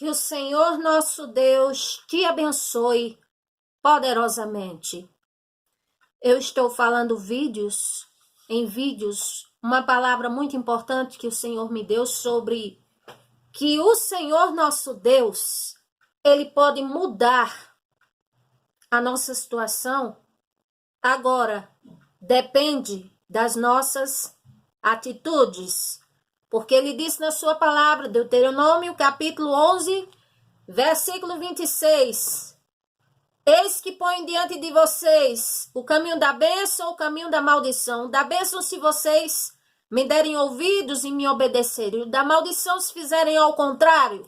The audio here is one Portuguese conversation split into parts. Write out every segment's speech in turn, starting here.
Que o Senhor nosso Deus te abençoe poderosamente. Eu estou falando em vídeos, uma palavra muito importante que o Senhor me deu sobre que o Senhor nosso Deus, Ele pode mudar a nossa situação. Agora, depende das nossas atitudes. Porque Ele disse na sua palavra, Deuteronômio, capítulo 11, versículo 26. Eis que põe diante de vocês o caminho da bênção ou o caminho da maldição. Da bênção se vocês me derem ouvidos e me obedecerem. Da maldição se fizerem ao contrário.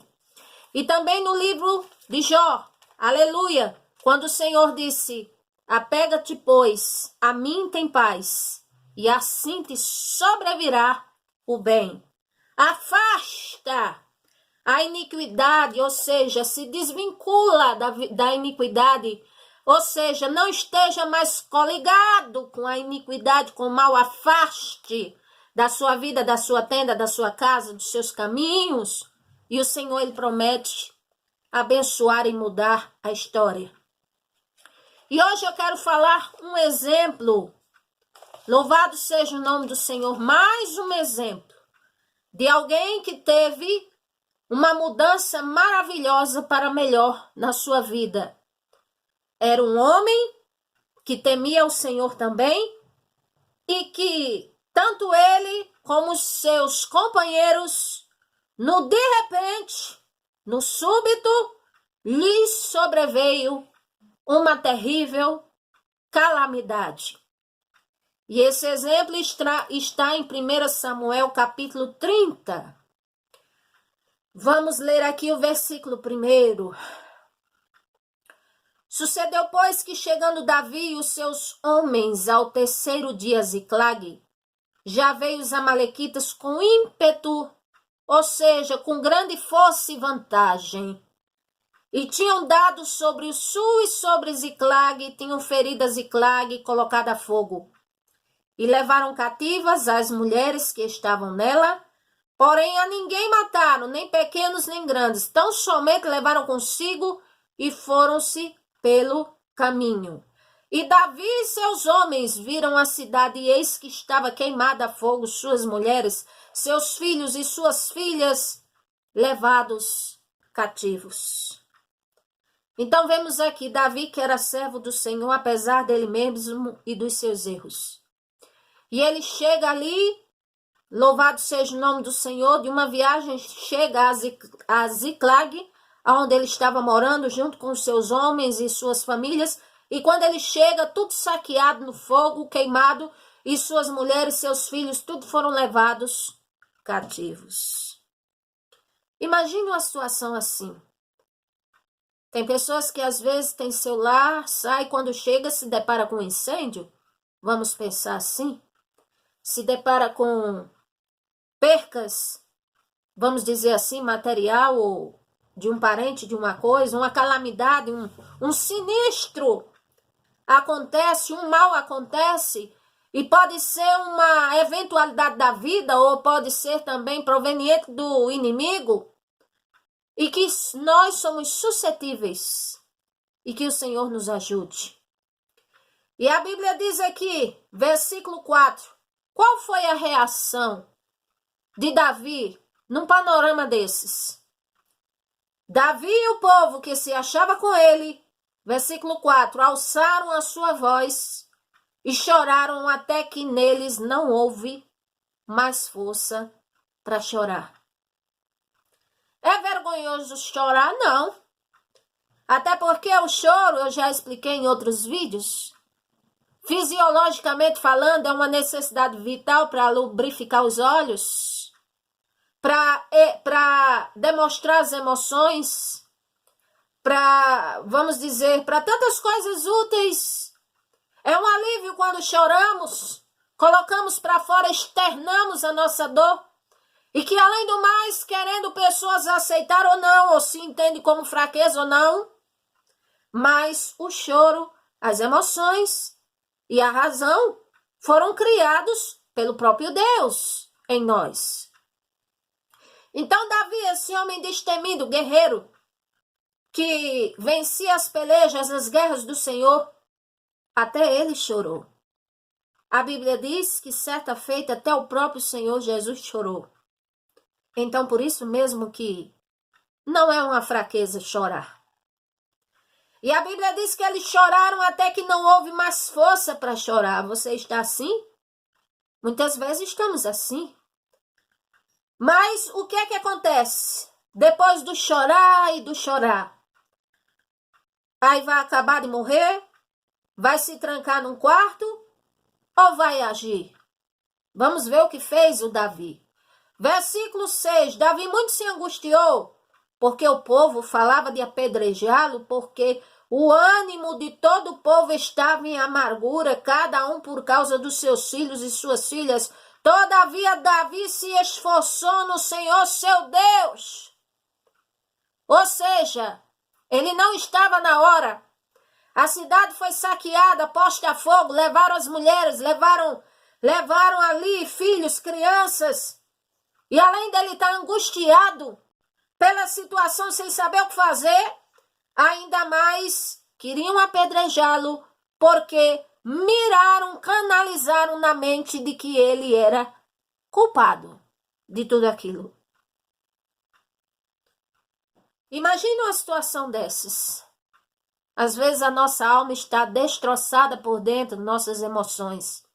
E também no livro de Jó, aleluia, quando o Senhor disse, apega-te, pois, a mim tem paz, e assim te sobrevirá o bem. Afasta a iniquidade, ou seja, se desvincula da iniquidade, ou seja, não esteja mais coligado com a iniquidade, com o mal, afaste da sua vida, da sua tenda, da sua casa, dos seus caminhos, e o Senhor, Ele promete abençoar e mudar a história. E hoje eu quero falar um exemplo, louvado seja o nome do Senhor, mais um exemplo de alguém que teve uma mudança maravilhosa para melhor na sua vida. Era um homem que temia o Senhor também e que tanto ele como os seus companheiros, de repente, no súbito, lhes sobreveio uma terrível calamidade. E esse exemplo está em 1 Samuel, capítulo 30. Vamos ler aqui o versículo 1. Sucedeu, pois, que chegando Davi e os seus homens ao terceiro dia a Ziclague, já veio os amalequitas com ímpeto, ou seja, com grande força e vantagem. E tinham dado sobre o sul e sobre Ziclague, tinham ferido a Ziclague e colocado a fogo. E levaram cativas as mulheres que estavam nela, porém a ninguém mataram, nem pequenos nem grandes, tão somente levaram consigo e foram-se pelo caminho. E Davi e seus homens viram a cidade, e eis que estava queimada a fogo, suas mulheres, seus filhos e suas filhas levados cativos. Então vemos aqui Davi, que era servo do Senhor, apesar dele mesmo e dos seus erros. E ele chega ali, louvado seja o nome do Senhor, de uma viagem, chega a Ziclague, onde ele estava morando junto com os seus homens e suas famílias. E quando ele chega, tudo saqueado no fogo, queimado, e suas mulheres, seus filhos, tudo foram levados cativos. Imagine uma situação assim. Tem pessoas que às vezes têm seu lar, sai, quando chega se depara com um incêndio. Vamos pensar assim. Se depara com percas, vamos dizer assim, material ou de um parente, de uma coisa, uma calamidade, um sinistro acontece, um mal acontece, e pode ser uma eventualidade da vida ou pode ser também proveniente do inimigo, e que nós somos suscetíveis e que o Senhor nos ajude. E a Bíblia diz aqui, versículo 4, qual foi a reação de Davi num panorama desses? Davi e o povo que se achava com ele, versículo 4, alçaram a sua voz e choraram até que neles não houve mais força para chorar. É vergonhoso chorar? Não. Até porque o choro, eu já expliquei em outros vídeos, fisiologicamente falando, é uma necessidade vital para lubrificar os olhos, para demonstrar as emoções, vamos dizer, para tantas coisas úteis. É um alívio quando choramos, colocamos para fora, externamos a nossa dor. E que, além do mais, querendo pessoas aceitar ou não, ou se entende como fraqueza ou não, mas o choro, as emoções e a razão foram criados pelo próprio Deus em nós. Então Davi, esse homem destemido, guerreiro, que vencia as pelejas, as guerras do Senhor, até ele chorou. A Bíblia diz que certa feita até o próprio Senhor Jesus chorou. Então por isso mesmo que não é uma fraqueza chorar. E a Bíblia diz que eles choraram até que não houve mais força para chorar. Você está assim? Muitas vezes estamos assim. Mas o que é que acontece? Depois do chorar e do chorar, aí vai acabar de morrer? Vai se trancar num quarto? Ou vai agir? Vamos ver o que fez o Davi. Versículo 6. Davi muito se angustiou, porque o povo falava de apedrejá-lo, porque o ânimo de todo o povo estava em amargura, cada um por causa dos seus filhos e suas filhas. Todavia, Davi se esforçou no Senhor, seu Deus. Ou seja, ele não estava na hora. A cidade foi saqueada, posta a fogo, levaram as mulheres, levaram ali filhos, crianças. E além dele estar angustiado pela situação, sem saber o que fazer, ainda mais queriam apedrejá-lo, porque miraram, canalizaram na mente de que ele era culpado de tudo aquilo. Imagina uma situação dessas. Às vezes a nossa alma está destroçada por dentro, nossas emoções.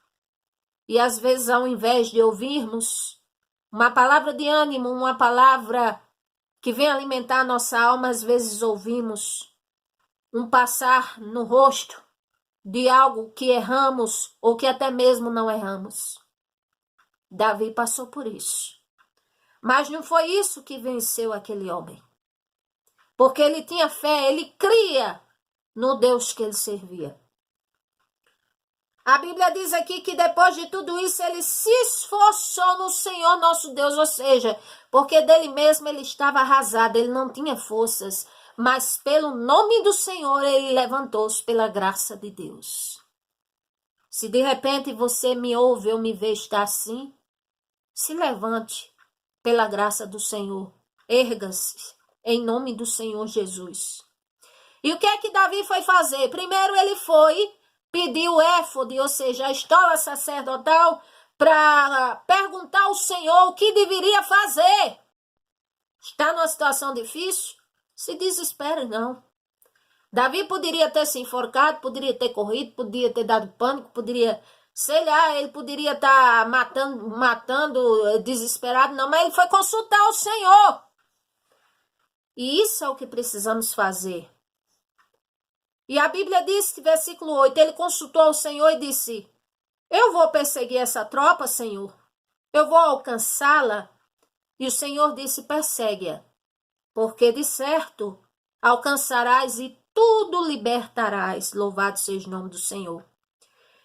E às vezes, ao invés de ouvirmos uma palavra de ânimo, uma palavra que vem alimentar a nossa alma, às vezes ouvimos um passar no rosto de algo que erramos ou que até mesmo não erramos. Davi passou por isso. Mas não foi isso que venceu aquele homem. Porque ele tinha fé, ele cria no Deus que ele servia. A Bíblia diz aqui que depois de tudo isso ele se esforçou no Senhor nosso Deus, ou seja, porque dele mesmo ele estava arrasado, ele não tinha forças, mas pelo nome do Senhor ele levantou-se pela graça de Deus. Se de repente você me ouve ou me vê estar assim, se levante pela graça do Senhor, erga-se em nome do Senhor Jesus. E o que é que Davi foi fazer? Primeiro ele foi pedir o éfode, ou seja, a estola sacerdotal, para perguntar ao Senhor o que deveria fazer. Está numa situação difícil? Se desespere, não. Davi poderia ter se enforcado, poderia ter corrido, poderia ter dado pânico, poderia, sei lá, ele poderia estar matando desesperado, não, mas ele foi consultar o Senhor. E isso é o que precisamos fazer. E a Bíblia diz, versículo 8, ele consultou o Senhor e disse: eu vou perseguir essa tropa, Senhor. Eu vou alcançá-la. E o Senhor disse: persegue-a, porque de certo alcançarás e tudo libertarás. Louvado seja o nome do Senhor.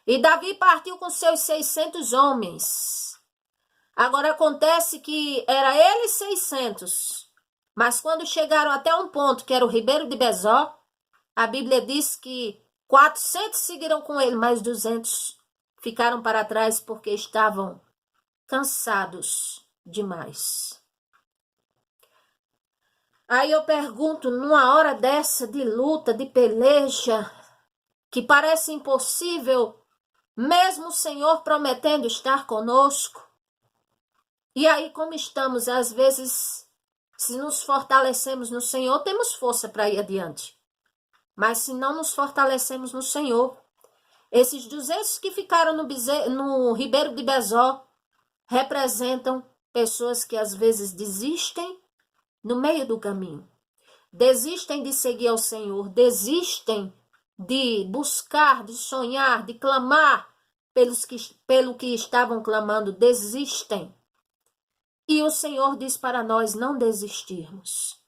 E Davi partiu com seus 600 homens. Agora acontece que era ele 600, mas quando chegaram até um ponto que era o ribeiro de Besor, a Bíblia diz que 400 seguiram com ele, mas 200 ficaram para trás porque estavam cansados demais. Aí eu pergunto, numa hora dessa de luta, de peleja, que parece impossível, mesmo o Senhor prometendo estar conosco, e aí como estamos, às vezes, se nos fortalecemos no Senhor, temos força para ir adiante. Mas se não nos fortalecemos no Senhor, esses 200 que ficaram no ribeiro de Besor representam pessoas que às vezes desistem no meio do caminho. Desistem de seguir ao Senhor, desistem de buscar, de sonhar, de clamar pelo que estavam clamando, desistem. E o Senhor diz para nós não desistirmos.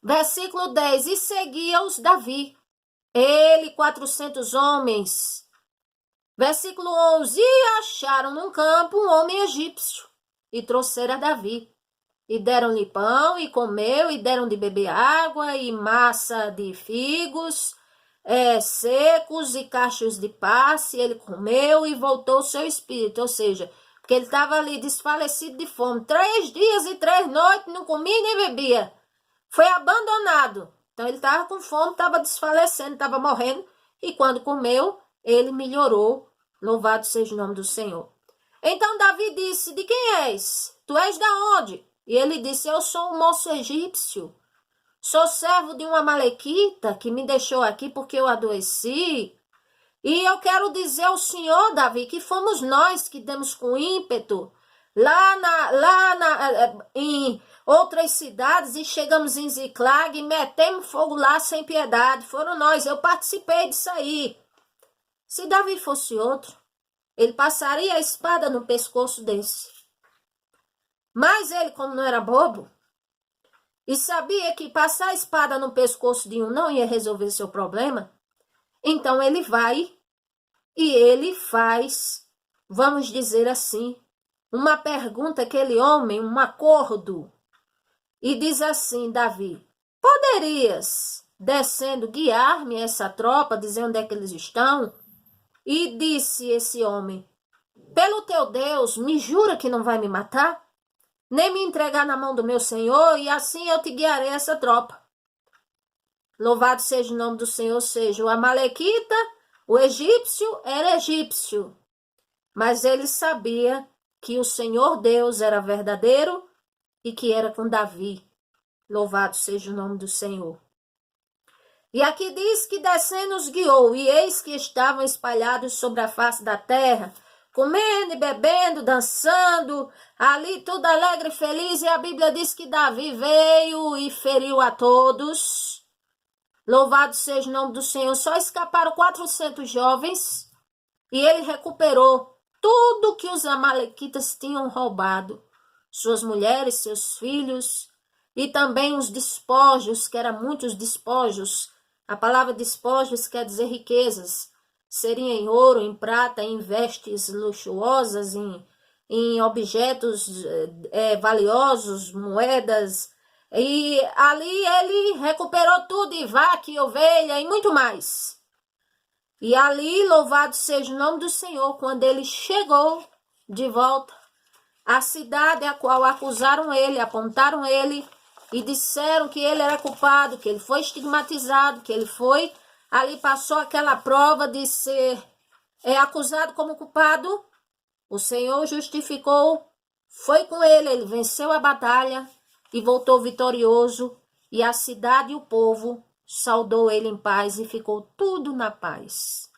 Versículo 10, e seguia-os Davi, ele 400 homens. Versículo 11, e acharam num campo um homem egípcio, e trouxeram a Davi. E deram-lhe pão, e comeu, e deram de beber água, e massa de figos secos, e cachos de passe. Ele comeu, e voltou o seu espírito, ou seja, Porque ele estava ali desfalecido de fome. 3 dias e 3 noites, não comia nem bebia. Foi abandonado. Então ele estava com fome, estava desfalecendo, estava morrendo. E quando comeu, ele melhorou. Louvado seja o nome do Senhor. Então Davi disse, de quem és? Tu és da onde? E ele disse, eu sou um moço egípcio. Sou servo de uma amalequita que me deixou aqui porque eu adoeci. E eu quero dizer ao senhor, Davi, que fomos nós que demos com ímpeto em outras cidades e chegamos em Ziclag e metemos fogo lá sem piedade. Foram nós, eu participei disso aí. Se Davi fosse outro, ele passaria a espada no pescoço desse. Mas ele, como não era bobo, e sabia que passar a espada no pescoço de um não ia resolver seu problema, então ele vai e ele faz, vamos dizer assim, uma pergunta àquele homem, um acordo, e diz assim, Davi, poderias, descendo, guiar-me essa tropa, dizer onde é que eles estão? E disse esse homem, pelo teu Deus, me jura que não vai me matar? Nem me entregar na mão do meu Senhor, e assim eu te guiarei essa tropa. Louvado seja o nome do Senhor, seja o amalequita, o egípcio era egípcio, mas ele sabia que o Senhor Deus era verdadeiro e que era com Davi. Louvado seja o nome do Senhor. E aqui diz que descendo os guiou, e eis que estavam espalhados sobre a face da terra, comendo e bebendo, dançando, ali tudo alegre e feliz, e a Bíblia diz que Davi veio e feriu a todos. Louvado seja o nome do Senhor. Só escaparam 400 jovens, e ele recuperou tudo que os amalequitas tinham roubado, suas mulheres, seus filhos, e também os despojos, que eram muitos despojos. A palavra despojos quer dizer riquezas. Seria em ouro, em prata, em vestes luxuosas, em objetos valiosos, moedas. E ali ele recuperou tudo, e vaca, e ovelha, e muito mais. E ali, louvado seja o nome do Senhor, quando ele chegou de volta à cidade a qual acusaram ele, apontaram ele, e disseram que ele era culpado, que ele foi estigmatizado, que ele foi... Ali passou aquela prova de ser acusado como culpado. O Senhor justificou, foi com ele, ele venceu a batalha e voltou vitorioso. E a cidade e o povo saudou ele em paz e ficou tudo na paz.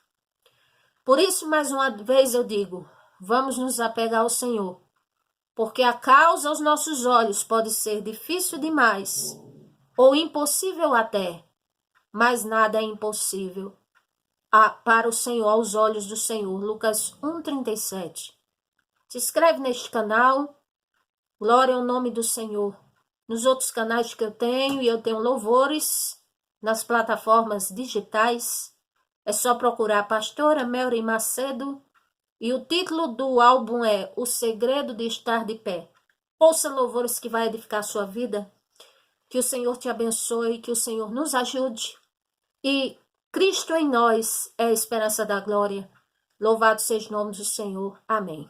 Por isso, mais uma vez eu digo, vamos nos apegar ao Senhor. Porque a causa aos nossos olhos pode ser difícil demais ou impossível até. Mas nada é impossível para o Senhor, aos olhos do Senhor. Lucas 1,37. Se inscreve neste canal. Glória ao nome do Senhor. Nos outros canais que eu tenho louvores nas plataformas digitais. É só procurar Pastora Melry Macedo. E o título do álbum é O Segredo de Estar de Pé. Ouça louvores que vai edificar a sua vida. Que o Senhor te abençoe, que o Senhor nos ajude. E Cristo em nós é a esperança da glória. Louvado seja o nome do Senhor. Amém.